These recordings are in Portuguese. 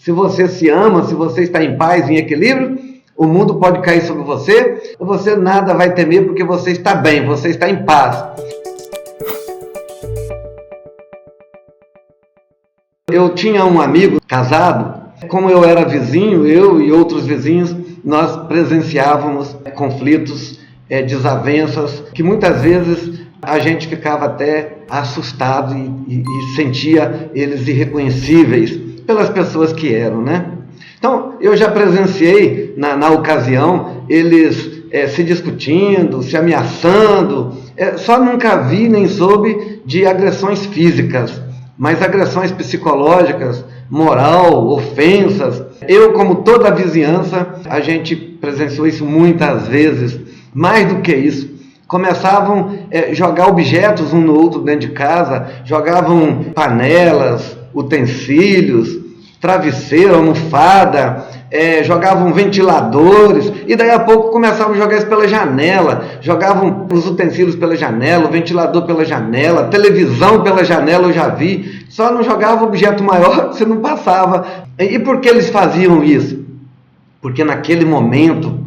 Se você se ama, se você está em paz, em equilíbrio, o mundo pode cair sobre você, e você nada vai temer porque você está bem, você está em paz. Eu tinha um amigo casado, como eu era vizinho, eu e outros vizinhos, nós presenciávamos conflitos, desavenças, que muitas vezes a gente ficava até assustado e sentia eles irreconhecíveis pelas pessoas que eram, né? Então, eu já presenciei, na ocasião, eles se discutindo, se ameaçando, só nunca vi nem soube de agressões físicas, mas agressões psicológicas, moral, ofensas. Eu, como toda a vizinhança, a gente presenciou isso muitas vezes. Mais do que isso, começavam a jogar objetos um no outro dentro de casa, jogavam panelas, utensílios, travesseiro, almofada, jogavam ventiladores, e daí a pouco começavam a jogar isso pela janela, jogavam os utensílios pela janela, o ventilador pela janela, televisão pela janela, eu já vi, só não jogava objeto maior, você não passava. E por que eles faziam isso? Porque naquele momento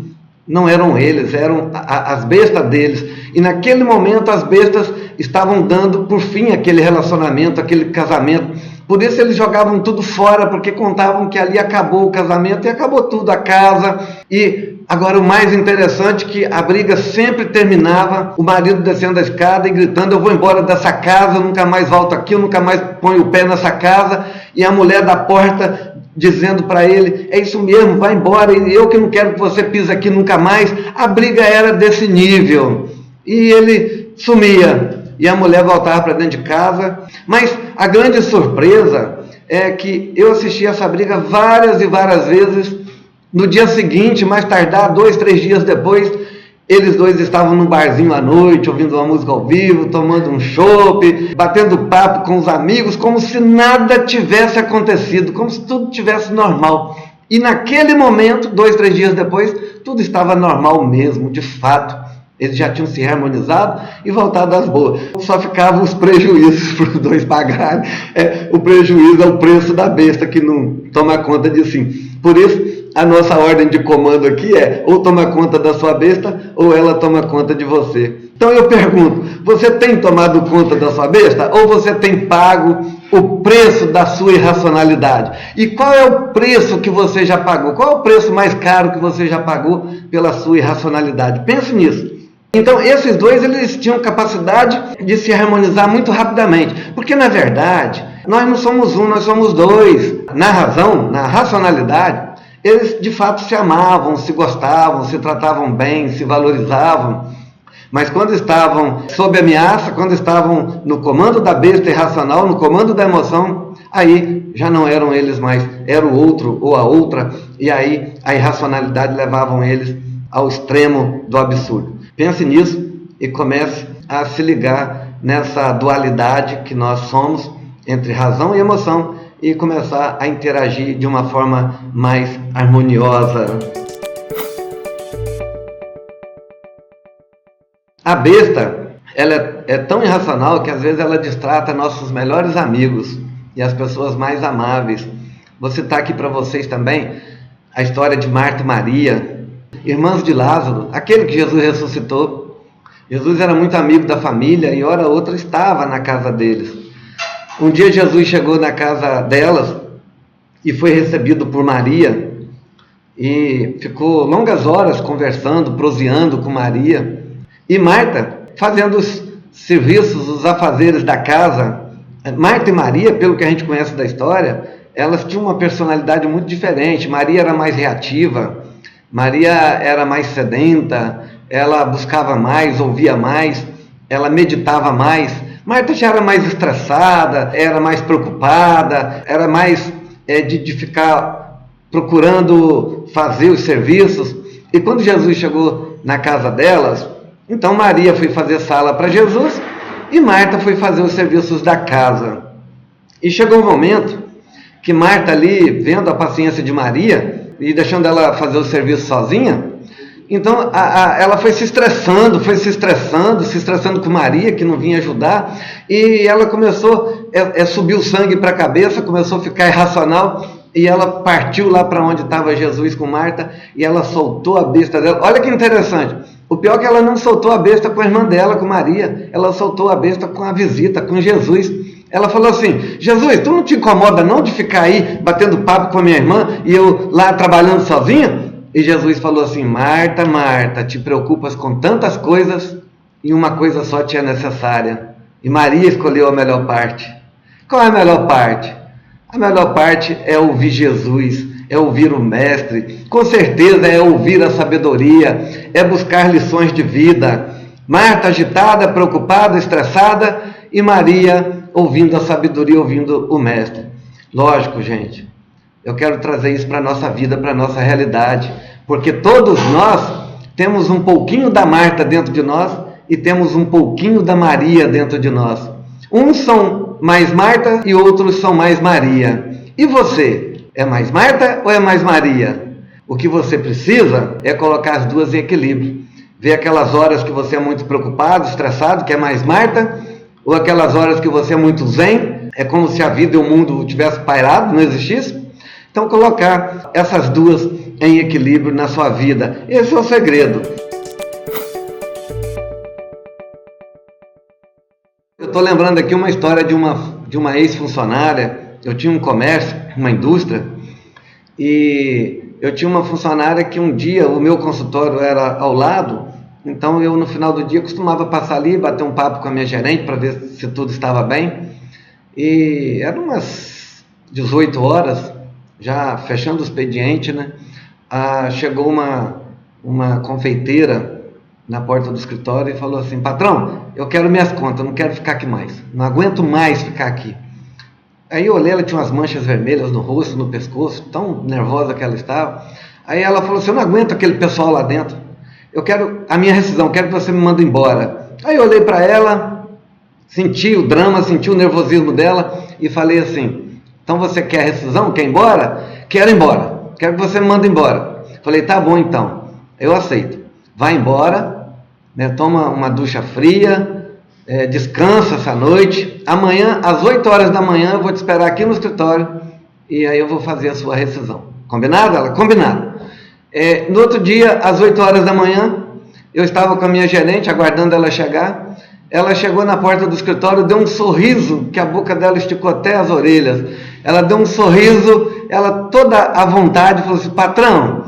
não eram eles, eram as bestas deles, e naquele momento as bestas estavam dando por fim aquele relacionamento, aquele casamento. Por isso eles jogavam tudo fora, porque contavam que ali acabou o casamento e acabou tudo, a casa. E agora o mais interessante é que a briga sempre terminava, o marido descendo a escada e gritando: eu vou embora dessa casa, eu nunca mais volto aqui, eu nunca mais ponho o pé nessa casa. E a mulher da porta dizendo para ele: é isso mesmo, vai embora, e eu que não quero que você pise aqui nunca mais. A briga era desse nível. E ele sumia. E a mulher voltava para dentro de casa. Mas a grande surpresa é que eu assisti essa briga várias e várias vezes. No dia seguinte, mais tardar, 2, 3 dias depois, eles dois estavam num barzinho à noite, ouvindo uma música ao vivo, tomando um chopp, batendo papo com os amigos, como se nada tivesse acontecido, como se tudo tivesse normal. E naquele momento, 2, 3 dias depois, tudo estava normal mesmo, de fato. Eles já tinham se harmonizado e voltado às boas. Só ficavam os prejuízos para os dois pagarem. O prejuízo é o preço da besta que não toma conta de si. Por isso, a nossa ordem de comando aqui é: ou toma conta da sua besta, ou ela toma conta de você. Então eu pergunto: você tem tomado conta da sua besta? Ou você tem pago o preço da sua irracionalidade? E qual é o preço que você já pagou? Qual é o preço mais caro que você já pagou pela sua irracionalidade? Pense nisso. Então, esses dois, eles tinham capacidade de se harmonizar muito rapidamente. Porque, na verdade, nós não somos um, nós somos dois. Na razão, na racionalidade, eles de fato se amavam, se gostavam, se tratavam bem, se valorizavam. Mas quando estavam sob ameaça, quando estavam no comando da besta irracional, no comando da emoção, aí já não eram eles mais, era o outro ou a outra, e aí a irracionalidade levavam eles ao extremo do absurdo. Pense nisso e comece a se ligar nessa dualidade que nós somos entre razão e emoção e começar a interagir de uma forma mais harmoniosa. A besta, ela é tão irracional que às vezes ela distrata nossos melhores amigos e as pessoas mais amáveis. Vou citar aqui para vocês também a história de Marta e Maria, irmãs de Lázaro, aquele que Jesus ressuscitou. Jesus era muito amigo da família e hora ou outra estava na casa deles. Um dia Jesus chegou na casa delas e foi recebido por Maria e ficou longas horas conversando, proseando com Maria. E Marta, fazendo os serviços, os afazeres da casa. Marta e Maria, pelo que a gente conhece da história, elas tinham uma personalidade muito diferente. Maria era mais reativa, Maria era mais sedenta, ela buscava mais, ouvia mais, ela meditava mais. Marta já era mais estressada, era mais preocupada, era mais de ficar procurando fazer os serviços. E quando Jesus chegou na casa delas, então Maria foi fazer sala para Jesus e Marta foi fazer os serviços da casa. E chegou um momento que Marta ali, vendo a paciência de Maria e deixando ela fazer o serviço sozinha, então ela foi se estressando com Maria, que não vinha ajudar, e ela começou a subir o sangue para a cabeça, começou a ficar irracional, e ela partiu lá para onde estava Jesus com Marta, e ela soltou a besta dela. Olha que interessante, o pior é que ela não soltou a besta com a irmã dela, com Maria, ela soltou a besta com a visita, com Jesus. Ela falou assim: Jesus, tu não te incomoda não de ficar aí batendo papo com a minha irmã e eu lá trabalhando sozinha? E Jesus falou assim: Marta, Marta, te preocupas com tantas coisas e uma coisa só te é necessária. E Maria escolheu a melhor parte. Qual é a melhor parte? A melhor parte é ouvir Jesus, é ouvir o Mestre, com certeza é ouvir a sabedoria, é buscar lições de vida. Marta agitada, preocupada, estressada, e Maria ouvindo a sabedoria, ouvindo o Mestre. Lógico, gente, eu quero trazer isso para a nossa vida, para a nossa realidade, porque todos nós temos um pouquinho da Marta dentro de nós e temos um pouquinho da Maria dentro de nós. Uns são mais Marta e outros são mais Maria. E você? É mais Marta ou é mais Maria? O que você precisa é colocar as duas em equilíbrio. Ver aquelas horas que você é muito preocupado, estressado, que é mais Marta, ou aquelas horas que você é muito zen, é como se a vida e o mundo tivesse pairado, não existisse. Então colocar essas duas em equilíbrio na sua vida. Esse é o segredo. Eu estou lembrando aqui uma história de uma ex-funcionária. Eu tinha um comércio, uma indústria, e eu tinha uma funcionária que um dia o meu consultório era ao lado, então eu no final do dia costumava passar ali, bater um papo com a minha gerente para ver se tudo estava bem. E eram umas 18 horas, já fechando o expediente, né? Chegou uma confeiteira na porta do escritório e falou assim: patrão, eu quero minhas contas, não quero ficar aqui mais, não aguento mais ficar aqui. Aí eu olhei, ela tinha umas manchas vermelhas no rosto, no pescoço, tão nervosa que ela estava. Aí ela falou assim: eu não aguento aquele pessoal lá dentro, eu quero a minha rescisão, quero que você me mande embora. Aí eu olhei para ela, senti o drama, senti o nervosismo dela e falei assim: então você quer rescisão? Quer ir embora? Quero ir embora, quero que você me mande embora. Falei: tá bom então, eu aceito. Vai embora, né, toma uma ducha fria, descansa essa noite. Amanhã, às 8 horas da manhã, eu vou te esperar aqui no escritório e aí eu vou fazer a sua rescisão. Combinado? Ela: combinado. No outro dia, às 8 horas da manhã, eu estava com a minha gerente, aguardando ela chegar. Ela chegou na porta do escritório, deu um sorriso, que a boca dela esticou até as orelhas. Ela deu um sorriso, ela toda à vontade, falou assim: patrão,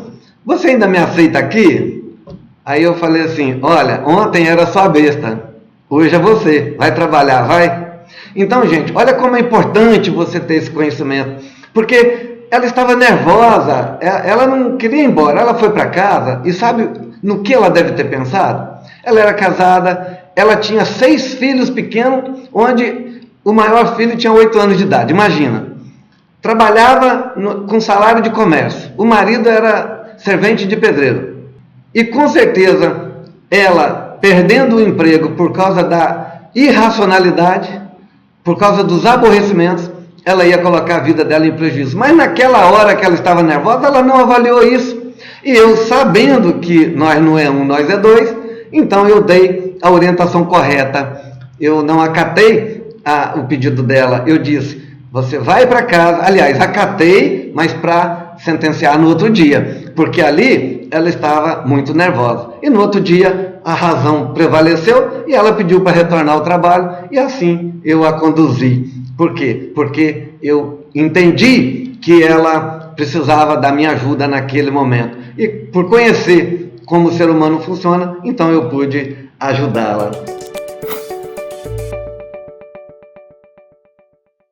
você ainda me aceita aqui? Aí eu falei assim: olha, ontem era só besta, hoje é você, vai trabalhar, vai? Então, gente, olha como é importante você ter esse conhecimento, porque ela estava nervosa, ela não queria ir embora, ela foi para casa, e sabe no que ela deve ter pensado? Ela era casada, ela tinha 6 filhos pequenos, onde o maior filho tinha 8 anos de idade, imagina. Trabalhava com salário de comércio, o marido era servente de pedreiro. E com certeza, ela, perdendo o emprego por causa da irracionalidade, por causa dos aborrecimentos, ela ia colocar a vida dela em prejuízo. Mas naquela hora que ela estava nervosa, ela não avaliou isso. E eu, sabendo que nós não é um, nós é dois, então eu dei a orientação correta. Eu não acatei o pedido dela. Eu disse: você vai para casa. Aliás, acatei, mas para sentenciar no outro dia, porque ali ela estava muito nervosa. E no outro dia a razão prevaleceu e ela pediu para retornar ao trabalho, e assim eu a conduzi. Por quê? Porque eu entendi que ela precisava da minha ajuda naquele momento. E por conhecer como o ser humano funciona, então eu pude ajudá-la.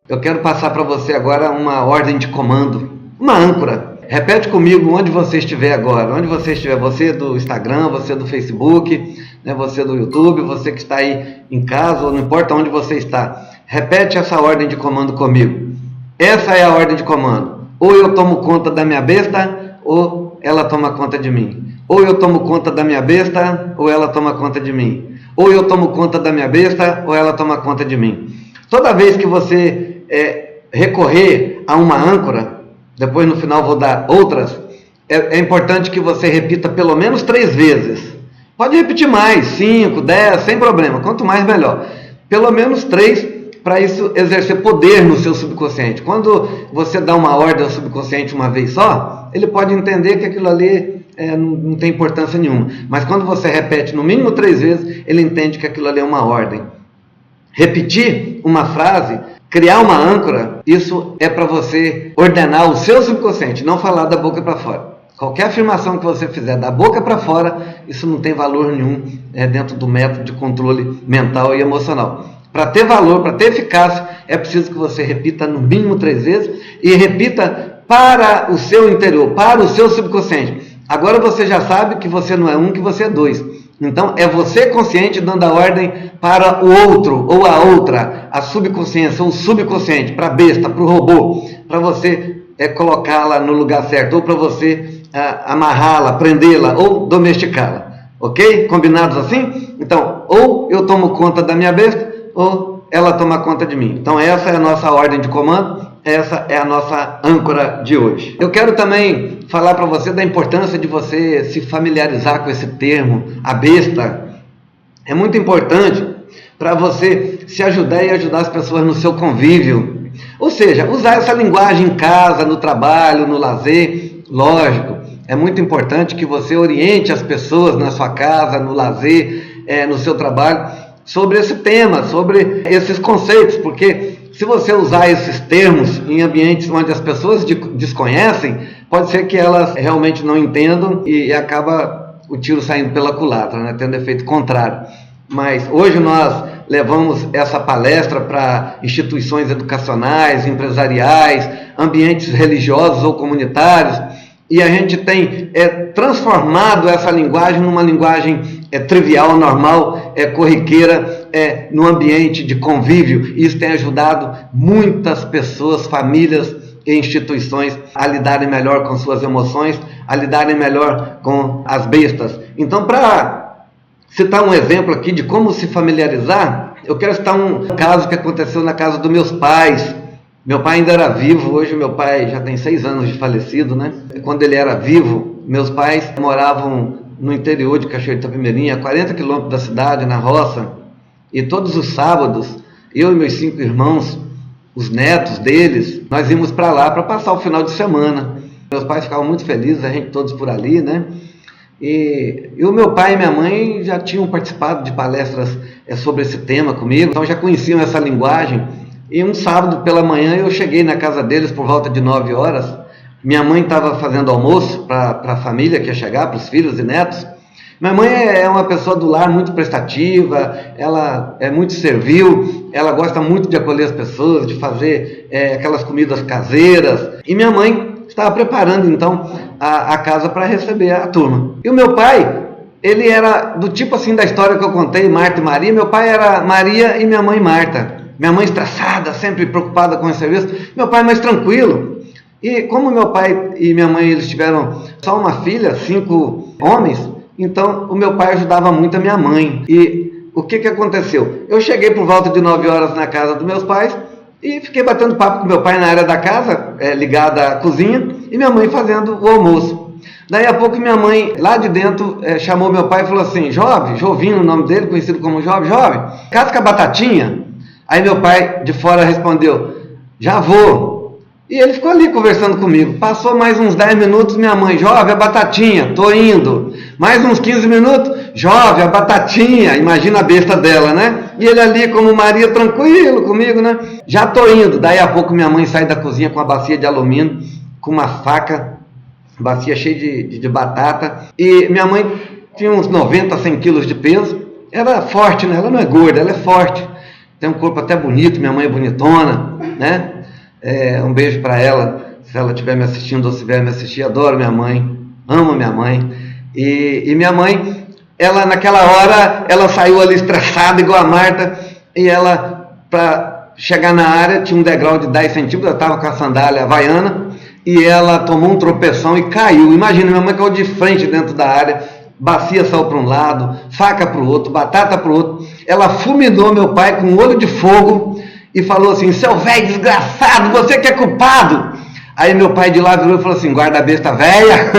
Eu quero passar para você agora uma ordem de comando, uma âncora. Repete comigo onde você estiver agora, onde você estiver, você do Instagram, você do Facebook, né, você do YouTube, você que está aí em casa, ou não importa onde você está. Repete essa ordem de comando comigo. Essa é a ordem de comando. Ou eu tomo conta da minha besta, ou ela toma conta de mim. Ou eu tomo conta da minha besta, ou ela toma conta de mim. Ou eu tomo conta da minha besta, ou ela toma conta de mim. Toda vez que você recorrer a uma âncora, depois no final vou dar outras, é importante que você repita pelo menos 3 vezes. Pode repetir mais, 5, 10, sem problema, quanto mais melhor. Pelo menos 3, para isso exercer poder no seu subconsciente. Quando você dá uma ordem ao subconsciente uma vez só, ele pode entender que aquilo ali não tem importância nenhuma. Mas quando você repete no mínimo 3 vezes, ele entende que aquilo ali é uma ordem. Repetir uma frase, criar uma âncora, isso é para você ordenar o seu subconsciente, não falar da boca para fora. Qualquer afirmação que você fizer da boca para fora, isso não tem valor nenhum dentro do método de controle mental e emocional. Para ter valor, para ter eficácia, é preciso que você repita no mínimo 3 vezes e repita para o seu interior, para o seu subconsciente. Agora você já sabe que você não é um, que você é 2. Então, é você consciente dando a ordem para o outro ou a outra, a subconsciência ou o subconsciente, para a besta, para o robô, para você colocá-la no lugar certo, ou para você amarrá-la, prendê-la ou domesticá-la. Ok? Combinados assim? Então, ou eu tomo conta da minha besta, ou ela toma conta de mim. Então, essa é a nossa ordem de comando, essa é a nossa âncora de hoje. Eu quero também falar para você da importância de você se familiarizar com esse termo, a besta. É muito importante para você se ajudar e ajudar as pessoas no seu convívio. Ou seja, usar essa linguagem em casa, no trabalho, no lazer. Lógico, é muito importante que você oriente as pessoas na sua casa, no lazer, no seu trabalho, sobre esse tema, sobre esses conceitos, porque se você usar esses termos em ambientes onde as pessoas desconhecem, pode ser que elas realmente não entendam e acaba o tiro saindo pela culatra, né, tendo efeito contrário. Mas hoje nós levamos essa palestra para instituições educacionais, empresariais, ambientes religiosos ou comunitários, e a gente tem transformado essa linguagem numa linguagem trivial, normal, corriqueira, no ambiente de convívio. Isso tem ajudado muitas pessoas, famílias e instituições a lidarem melhor com suas emoções, a lidarem melhor com as bestas. Então, para citar um exemplo aqui de como se familiarizar, eu quero citar um caso que aconteceu na casa dos meus pais. Meu pai ainda era vivo, hoje meu pai já tem 6 anos de falecido, né? Quando ele era vivo, meus pais moravam no interior de Cachoeira de Itapemirim, a 40 quilômetros da cidade, na roça, e todos os sábados, eu e meus 5 irmãos, os netos deles, nós íamos para lá para passar o final de semana. Meus pais ficavam muito felizes, a gente todos por ali, né? E o meu pai e minha mãe já tinham participado de palestras sobre esse tema comigo, então já conheciam essa linguagem. E um sábado pela manhã eu cheguei na casa deles por volta de 9 horas. Minha mãe estava fazendo almoço para a família que ia chegar, para os filhos e netos. Minha mãe é uma pessoa do lar muito prestativa, ela é muito servil, ela gosta muito de acolher as pessoas, de fazer aquelas comidas caseiras. E minha mãe estava preparando então a casa para receber a turma. E o meu pai, ele era do tipo assim da história que eu contei, Marta e Maria. Meu pai era Maria e minha mãe Marta. Minha mãe estressada, sempre preocupada com o serviço. Meu pai mais tranquilo. E como meu pai e minha mãe eles tiveram só uma filha, 5 homens, então o meu pai ajudava muito a minha mãe. E o que aconteceu? Eu cheguei por volta de 9 horas na casa dos meus pais e fiquei batendo papo com meu pai na área da casa, ligada à cozinha, e minha mãe fazendo o almoço. Daí a pouco minha mãe, lá de dentro, chamou meu pai e falou assim: Jovinho, o nome dele, conhecido como Jovem, casca a batatinha. Aí meu pai de fora respondeu: já vou. E ele ficou ali conversando comigo. Passou mais uns 10 minutos, minha mãe: Jovem, a batatinha, tô indo. Mais uns 15 minutos: Jovem, a batatinha. Imagina a besta dela, né? E ele ali como Maria, tranquilo comigo, né? Já tô indo. Daí a pouco minha mãe sai da cozinha com uma bacia de alumínio, com uma faca, bacia cheia de batata. E minha mãe tinha uns 90, 100 quilos de peso. Era forte, né? Ela não é gorda, ela é forte. Tem um corpo até bonito, minha mãe é bonitona, né? Um beijo para ela, se ela estiver me assistindo ou se estiver me assistir. Adoro minha mãe, amo minha mãe. E minha mãe, ela naquela hora, ela saiu ali estressada, igual a Marta, e ela, para chegar na área, tinha um degrau de 10 centímetros, ela estava com a sandália havaiana, e ela tomou um tropeção e caiu. Imagina, minha mãe caiu de frente dentro da área, bacia saiu para um lado, faca para o outro, batata para o outro. Ela fulminou meu pai com um olho de fogo e falou assim: seu velho desgraçado, você que é culpado. Aí meu pai de lá virou e falou assim: guarda a besta velha.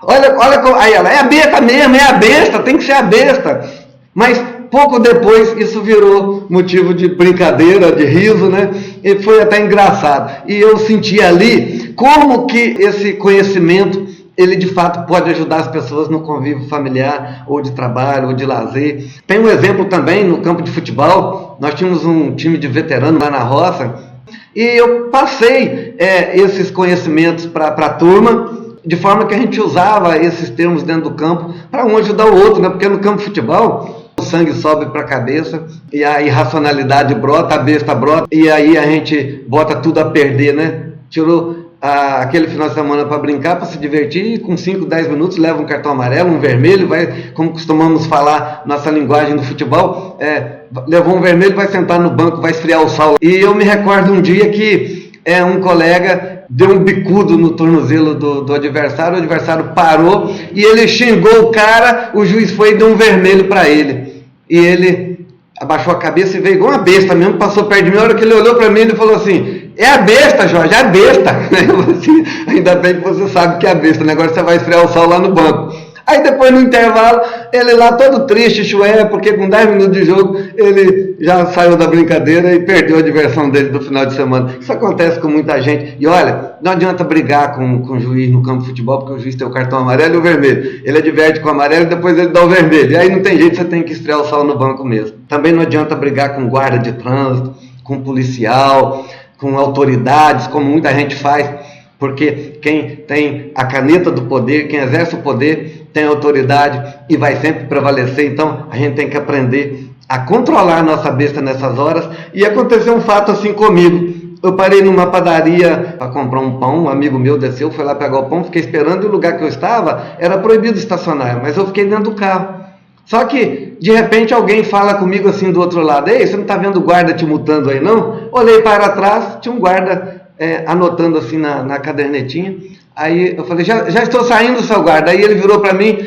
olha como... Aí ela: é a besta mesmo, é a besta, tem que ser a besta. Mas pouco depois, isso virou motivo de brincadeira, de riso, né? E foi até engraçado. E eu senti ali como que esse conhecimento, ele de fato pode ajudar as pessoas no convívio familiar, ou de trabalho, ou de lazer. Tem um exemplo também no campo de futebol. Nós tínhamos um time de veteranos lá na roça, e eu passei esses conhecimentos para a turma, de forma que a gente usava esses termos dentro do campo para um ajudar o outro, né? Porque no campo de futebol o sangue sobe para a cabeça e a irracionalidade brota, a besta brota, e aí a gente bota tudo a perder, né? Tirou aquele final de semana para brincar, para se divertir, e com 5, 10 minutos leva um cartão amarelo, um vermelho, vai, como costumamos falar nossa linguagem do futebol, levou um vermelho, vai sentar no banco, vai esfriar o sol. E eu me recordo um dia que um colega deu um bicudo no tornozelo do adversário, o adversário parou e ele xingou o cara, o juiz foi e deu um vermelho para ele. E ele abaixou a cabeça e veio igual uma besta mesmo, passou perto de mim. A hora que ele olhou para mim, ele falou assim: é a besta, Jorge, é a besta. Eu falei assim: ainda bem que você sabe que é a besta, né? Agora você vai esfriar o sol lá no banco. Aí depois no intervalo, ele lá todo triste, chué, porque com 10 minutos de jogo, ele já saiu da brincadeira e perdeu a diversão dele do final de semana. Isso acontece com muita gente. E olha, não adianta brigar com o juiz no campo de futebol, porque o juiz tem o cartão amarelo e o vermelho. Ele adverte com o amarelo e depois ele dá o vermelho. E aí não tem jeito, você tem que estrear o sol no banco mesmo. Também não adianta brigar com guarda de trânsito, com policial, com autoridades, como muita gente faz, porque quem tem a caneta do poder, quem exerce o poder, tem autoridade e vai sempre prevalecer. Então a gente tem que aprender a controlar a nossa besta nessas horas. E aconteceu um fato assim comigo. Eu parei numa padaria para comprar um pão, um amigo meu desceu, foi lá pegar o pão, fiquei esperando, e o lugar que eu estava era proibido estacionar, mas eu fiquei dentro do carro. Só que, de repente, alguém fala comigo assim do outro lado: ei, você não está vendo o guarda te multando aí não? Olhei para trás, tinha um guarda anotando assim na cadernetinha. Aí eu falei: já estou saindo, seu guarda. Aí ele virou para mim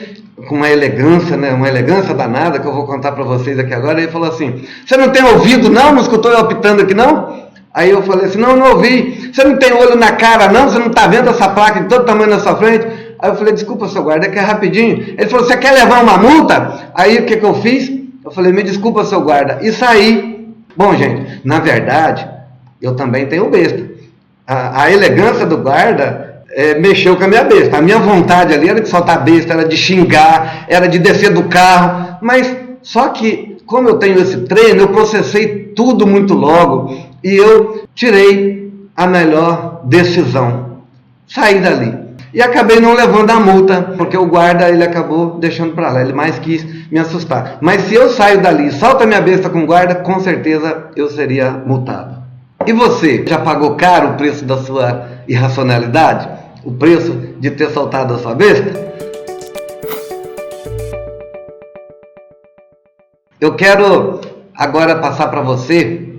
com uma elegância, né, uma elegância danada, que eu vou contar para vocês aqui agora. Ele falou assim: você não tem ouvido não? Não escutou eu apitando aqui não? Aí eu falei assim: não ouvi. Você não tem olho na cara não? Você não está vendo essa placa de todo tamanho na sua frente? Aí eu falei: desculpa, seu guarda, é que é rapidinho. Ele falou: você quer levar uma multa? Aí o que eu fiz? Eu falei: me desculpa, seu guarda, e saí. Bom, gente, na verdade, eu também tenho besta. A elegância do guarda mexeu com a minha besta. A minha vontade ali era de soltar besta, era de xingar, era de descer do carro. Mas só que, como eu tenho esse treino, eu processei tudo muito logo e eu tirei a melhor decisão. Saí dali. E acabei não levando a multa, porque o guarda ele acabou deixando para lá. Ele mais quis me assustar. Mas se eu saio dali e solto a minha besta com o guarda, com certeza eu seria multado. E você, já pagou caro o preço da sua irracionalidade? O preço de ter soltado a sua besta? Eu quero agora passar para você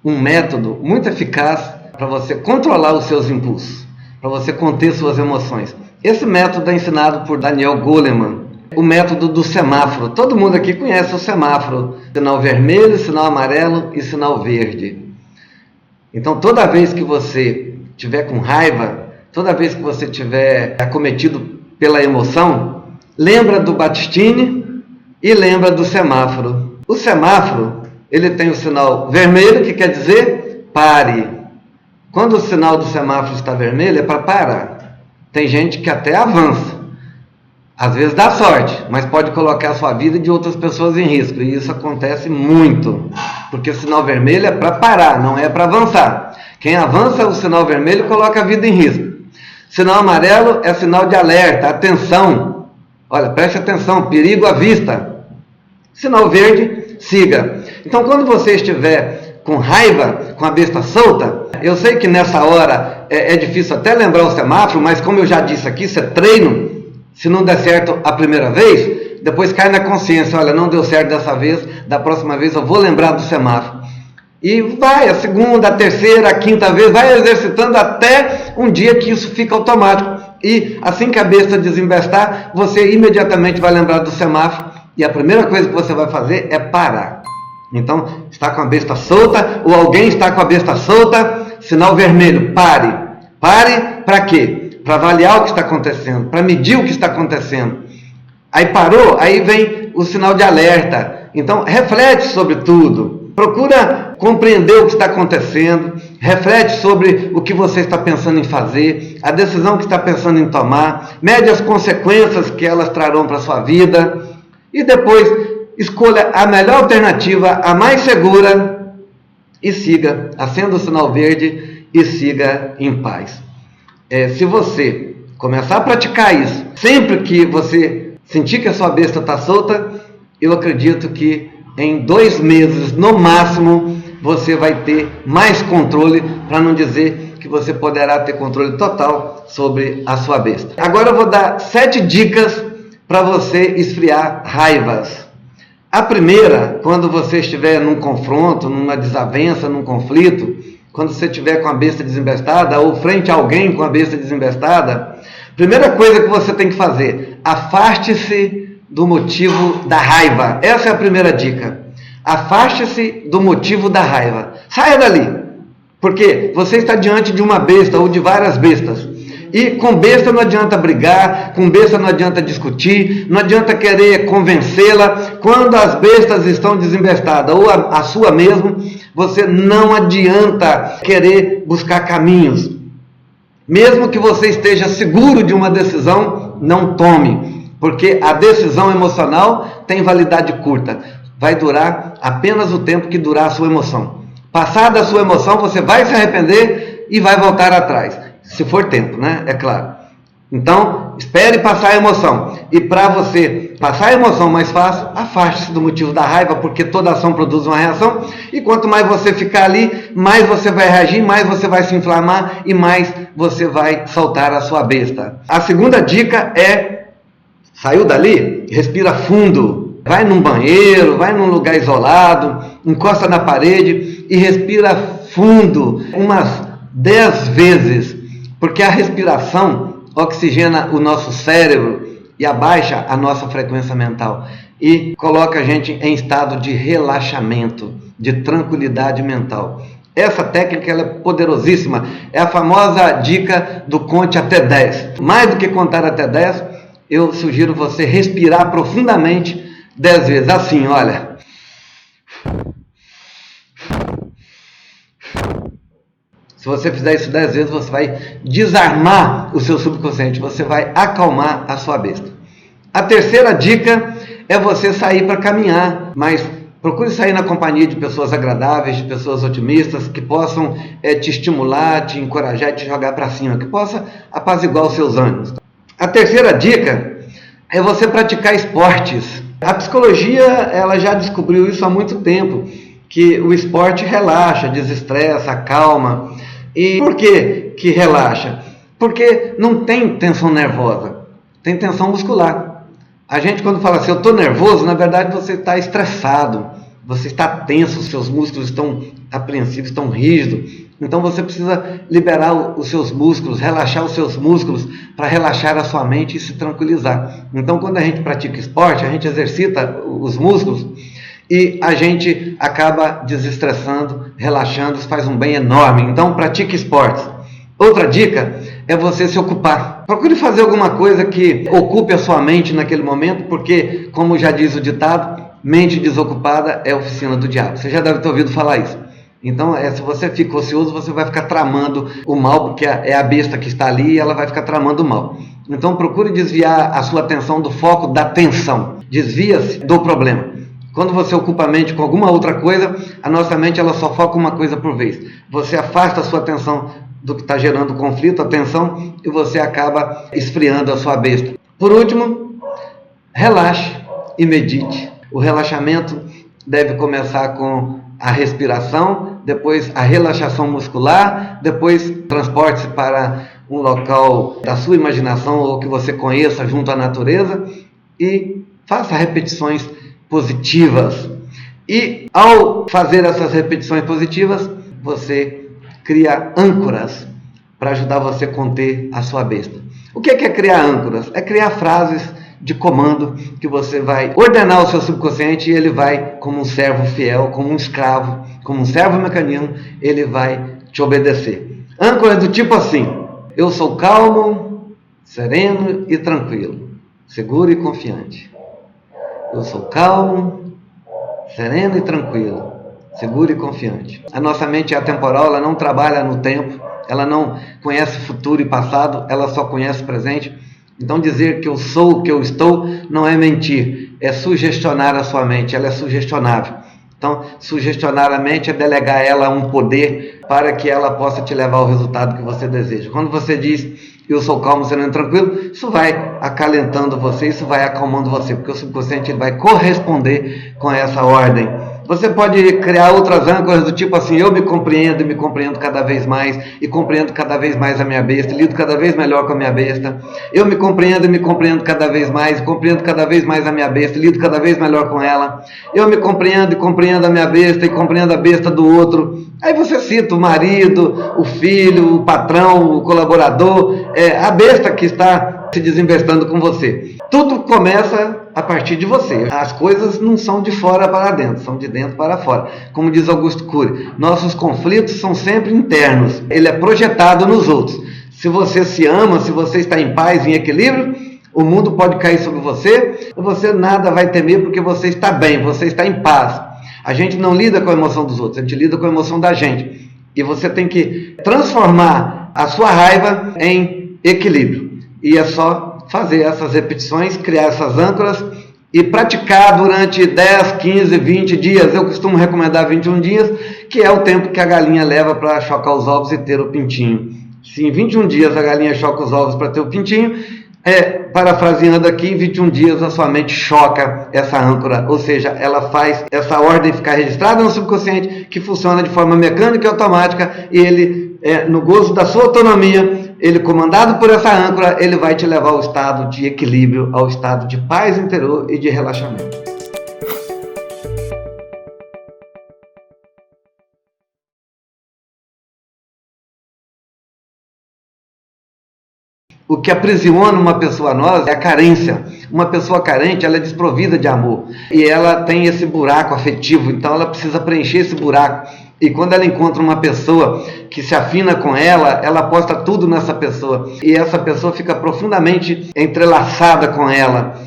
um método muito eficaz para você controlar os seus impulsos, para você conter suas emoções. Esse método é ensinado por Daniel Goleman, o método do semáforo. Todo mundo aqui conhece o semáforo: sinal vermelho, sinal amarelo e sinal verde. Então, toda vez que você estiver com raiva, toda vez que você estiver acometido pela emoção, lembra do Battistini e lembra do semáforo. O semáforo, ele tem o sinal vermelho, que quer dizer pare. Quando o sinal do semáforo está vermelho, é para parar. Tem gente que até avança. Às vezes dá sorte, mas pode colocar a sua vida e de outras pessoas em risco. E isso acontece muito, porque o sinal vermelho é para parar, não é para avançar. Quem avança o sinal vermelho coloca a vida em risco. Sinal amarelo é sinal de alerta, atenção. Olha, preste atenção, perigo à vista. Sinal verde, siga. Então, quando você estiver com raiva, com a besta solta, eu sei que nessa hora é difícil até lembrar o semáforo, mas como eu já disse aqui, isso é treino. Se não der certo a primeira vez, depois cai na consciência: olha, não deu certo dessa vez, da próxima vez eu vou lembrar do semáforo. E vai, a segunda, a terceira, a quinta vez, vai exercitando até um dia que isso fica automático. E assim que a besta desembestar, você imediatamente vai lembrar do semáforo, e a primeira coisa que você vai fazer é parar. Então, está com a besta solta, ou alguém está com a besta solta, sinal vermelho, pare. Pare para quê? Para avaliar o que está acontecendo, para medir o que está acontecendo. Aí parou, aí vem o sinal de alerta. Então, reflete sobre tudo. Procura compreender o que está acontecendo. Reflete sobre o que você está pensando em fazer, a decisão que está pensando em tomar. Mede as consequências que elas trarão para a sua vida. E depois, escolha a melhor alternativa, a mais segura, e siga. Acenda o sinal verde e siga em paz. Se você começar a praticar isso, sempre que você sentir que a sua besta está solta, eu acredito que em 2 meses, no máximo, você vai ter mais controle, para não dizer que você poderá ter controle total sobre a sua besta. Agora eu vou dar 7 dicas para você esfriar raivas. A primeira, quando você estiver num confronto, numa desavença, num conflito, quando você estiver com a besta desembestada ou frente a alguém com a besta desembestada, primeira coisa que você tem que fazer, afaste-se do motivo da raiva. Essa é a primeira dica. Afaste-se do motivo da raiva. Saia dali, porque você está diante de uma besta ou de várias bestas. E com besta não adianta brigar, com besta não adianta discutir, não adianta querer convencê-la. Quando as bestas estão desembestadas, ou a sua mesmo, você não adianta querer buscar caminhos. Mesmo que você esteja seguro de uma decisão, não tome, porque a decisão emocional tem validade curta. Vai durar apenas o tempo que durar a sua emoção. Passada a sua emoção, você vai se arrepender e vai voltar atrás. Se for tempo, né? É claro. Então, espere passar a emoção. E para você passar a emoção mais fácil, afaste-se do motivo da raiva, porque toda ação produz uma reação. E quanto mais você ficar ali, mais você vai reagir, mais você vai se inflamar e mais você vai soltar a sua besta. A segunda dica é, saiu dali? Respira fundo. Vai num banheiro, vai num lugar isolado, encosta na parede e respira fundo, umas 10 vezes, porque a respiração oxigena o nosso cérebro e abaixa a nossa frequência mental e coloca a gente em estado de relaxamento, de tranquilidade mental. Essa técnica ela é poderosíssima, é a famosa dica do conte até 10. Mais do que contar até 10, eu sugiro você respirar profundamente 10 vezes, assim, olha. Se você fizer isso 10 vezes, você vai desarmar o seu subconsciente, você vai acalmar a sua besta. A terceira dica é você sair para caminhar, mas procure sair na companhia de pessoas agradáveis, de pessoas otimistas, que possam te estimular, te encorajar e te jogar para cima, que possa apaziguar os seus ânimos. A terceira dica é você praticar esportes. A psicologia ela já descobriu isso há muito tempo, que o esporte relaxa, desestressa, acalma. E por que relaxa? Porque não tem tensão nervosa, tem tensão muscular. A gente quando fala assim, eu estou nervoso, na verdade você está estressado, você está tenso, os seus músculos estão apreensivos, estão rígidos. Então você precisa liberar os seus músculos, relaxar os seus músculos para relaxar a sua mente e se tranquilizar. Então quando a gente pratica esporte, a gente exercita os músculos e a gente acaba desestressando, relaxando, isso faz um bem enorme. Então pratique esportes. Outra dica é você se ocupar. Procure fazer alguma coisa que ocupe a sua mente naquele momento, porque, como já diz o ditado, mente desocupada é a oficina do diabo. Você já deve ter ouvido falar isso. Então, se você fica ocioso, você vai ficar tramando o mal, porque é a besta que está ali e ela vai ficar tramando o mal. Então, procure desviar a sua atenção do foco da tensão. Desvia-se do problema. Quando você ocupa a mente com alguma outra coisa, a nossa mente ela só foca uma coisa por vez. Você afasta a sua atenção do que está gerando conflito, a tensão, e você acaba esfriando a sua besta. Por último, relaxe e medite. O relaxamento deve começar com a respiração, depois a relaxação muscular, depois transporte-se para um local da sua imaginação ou que você conheça junto à natureza e faça repetições positivas. E ao fazer essas repetições positivas, você cria âncoras para ajudar você a conter a sua besta. O que é criar âncoras? É criar frases de comando que você vai ordenar o seu subconsciente e ele vai, como um servo fiel, como um escravo, como um servo mecanismo, ele vai te obedecer. Âncoras do tipo assim: eu sou calmo, sereno e tranquilo, seguro e confiante. Eu sou calmo, sereno e tranquilo, seguro e confiante. A nossa mente é atemporal, ela não trabalha no tempo, ela não conhece futuro e passado, ela só conhece presente. Então dizer que eu sou o que eu estou não é mentir, é sugestionar a sua mente, ela é sugestionável. Então, sugestionar a mente é delegar a ela um poder para que ela possa te levar ao resultado que você deseja. Quando você diz, eu sou calmo, sereno e tranquilo, isso vai acalentando você, isso vai acalmando você, porque o subconsciente ele vai corresponder com essa ordem. Você pode criar outras âncoras do tipo assim, eu me compreendo e me compreendo cada vez mais, e compreendo cada vez mais a minha besta, e lido cada vez melhor com a minha besta. Eu me compreendo e me compreendo cada vez mais, e compreendo cada vez mais a minha besta, e lido cada vez melhor com ela. Eu me compreendo e compreendo a minha besta, e compreendo a besta do outro. Aí você cita o marido, o filho, o patrão, o colaborador, a besta que está se desinvestando com você. Tudo começa a partir de você. As coisas não são de fora para dentro, são de dentro para fora. Como diz Augusto Cury, nossos conflitos são sempre internos. Ele é projetado nos outros. Se você se ama, se você está em paz, em equilíbrio, o mundo pode cair sobre você e você nada vai temer porque você está bem, você está em paz. A gente não lida com a emoção dos outros, a gente lida com a emoção da gente. E você tem que transformar a sua raiva em equilíbrio. E é só fazer essas repetições, criar essas âncoras e praticar durante 10, 15, 20 dias. Eu costumo recomendar 21 dias, que é o tempo que a galinha leva para chocar os ovos e ter o pintinho. Se em 21 dias a galinha choca os ovos para ter o pintinho, parafraseando aqui, em 21 dias a sua mente choca essa âncora, ou seja, ela faz essa ordem ficar registrada no subconsciente, que funciona de forma mecânica e automática, e ele, no gozo da sua autonomia, ele comandado por essa âncora, ele vai te levar ao estado de equilíbrio, ao estado de paz interior e de relaxamento. O que aprisiona uma pessoa nossa é a carência. Uma pessoa carente, ela é desprovida de amor. E ela tem esse buraco afetivo, então ela precisa preencher esse buraco. E quando ela encontra uma pessoa que se afina com ela, ela aposta tudo nessa pessoa. E essa pessoa fica profundamente entrelaçada com ela.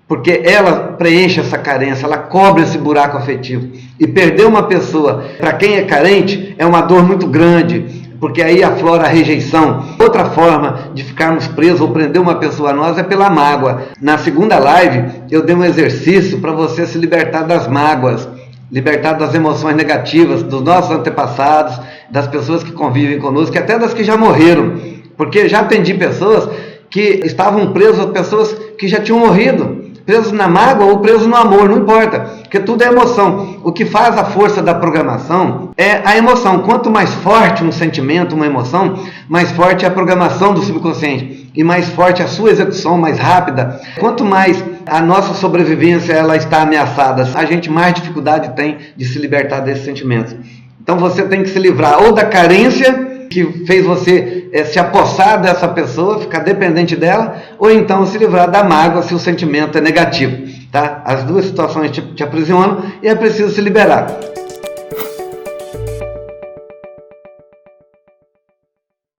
Porque ela preenche essa carência, ela cobre esse buraco afetivo. E perder uma pessoa, para quem é carente, é uma dor muito grande. Porque aí aflora a rejeição. Outra forma de ficarmos presos ou prender uma pessoa a nós é pela mágoa. Na segunda live, eu dei um exercício para você se libertar das mágoas, libertar das emoções negativas, dos nossos antepassados, das pessoas que convivem conosco, e até das que já morreram. Porque já atendi pessoas que estavam presas, pessoas que já tinham morrido. Presos na mágoa ou presos no amor, não importa, porque tudo é emoção. O que faz a força da programação é a emoção. Quanto mais forte um sentimento, uma emoção, mais forte é a programação do subconsciente e mais forte a sua execução, mais rápida. Quanto mais a nossa sobrevivência ela está ameaçada, a gente mais dificuldade tem de se libertar desses sentimentos. Então você tem que se livrar ou da carência que fez você se apossar dessa pessoa, ficar dependente dela, ou então se livrar da mágoa se o sentimento é negativo. Tá? As duas situações te aprisionam e é preciso se liberar.